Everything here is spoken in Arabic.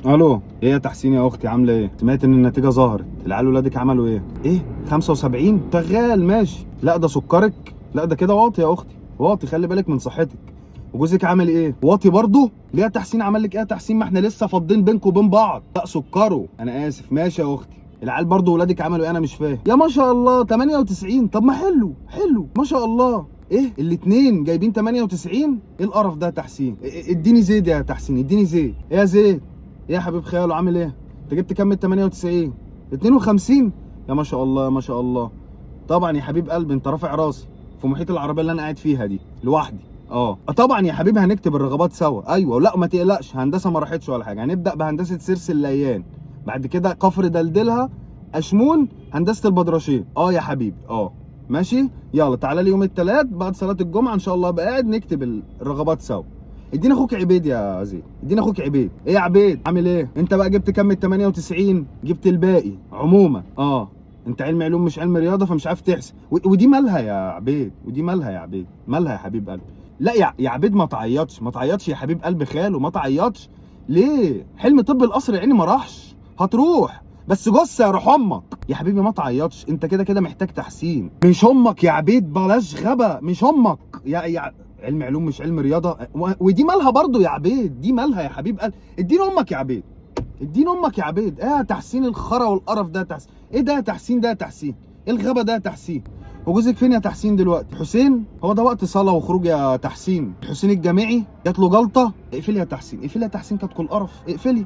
الو، ايه يا تحسين يا اختي، عامله ايه؟ سمعت ان النتيجه ظهرت. العيال ولادك عملوا ايه؟ ايه 75 شغال ماشي. لا ده سكرك، لا ده كده واطي يا اختي، واطي، خلي بالك من صحتك. وجوزك عامل ايه؟ واطي برضه؟ ليه يا تحسين عمل لك ايه يا تحسين؟ ما احنا لسه فاضين بينكم وبين بعض. لا سكره، انا اسف. ماشي يا اختي. العيال برضه ولادك عملوا ايه؟ انا مش فاهم. يا ما شاء الله 98. طب ما حلو حلو ما شاء الله. ايه الاتنين جايبين 98؟ ايه القرف ده يا تحسين؟ اديني زيد يا تحسين، اديني زيد. ايه يا زيد؟ ايه يا حبيب خياله، عامل ايه؟ انت جبت كام من 98؟ 52؟ يا ما شاء الله يا ما شاء الله. طبعا يا حبيب قلبي، انت رافع راسي في محيط العربيه اللي انا قاعد فيها دي لوحدي. طبعا يا حبيبي، هنكتب الرغبات سوا. ايوه، لا ما تقلقش، هندسه ما راحتش ولا حاجه. هنبدا بهندسه سيرس الليان، بعد كده كفر دلدلها، اشمون، هندسه البدرشين. يا حبيبي ماشي. يلا تعالى لي يوم الثلاث بعد صلاه الجمعه ان شاء الله، ابقى قاعد نكتب الرغبات سوا. ادينا اخوك عبيد يا زين، ادينا اخوك عبيد. ايه يا عبيد، عامل ايه؟ انت بقى جبت كام من 98؟ جبت الباقي عموما. انت علم علوم مش علم رياضه، فمش عارف تحسب. ودي مالها يا عبيد؟ ودي مالها يا عبيد؟ مالها يا حبيب قلبي؟ لا يا عبيد، ما تعيطش ما تعيطش يا حبيب قلب خاله، ما تعيطش. ليه؟ حلم طب القصر العيني ما راحش، هتروح بس جثه يا روح امك. يا حبيبي ما تعيطش، انت كده كده محتاج تحسين. مش امك يا عبيد، بلاش غبا، مش امك يا علم علوم مش علم رياضه. ودي مالها برضو يا عبيد؟ دي مالها يا حبيب قلب؟ اديني امك يا عبيد، اديني امك يا عبيد. ايه يا تحسين الخرا والقرف ده يا تحسين؟ ايه ده يا تحسين؟ ده يا تحسين ايه الغبا ده يا تحسين؟ وجوزك فين يا تحسين دلوقتي؟ حسين، هو ده وقت صلاه وخروج يا تحسين؟ حسين الجامعي جات له جلطه. اقفلي يا تحسين، اقفلي يا تحسين، كانت كل قرف، اقفلي.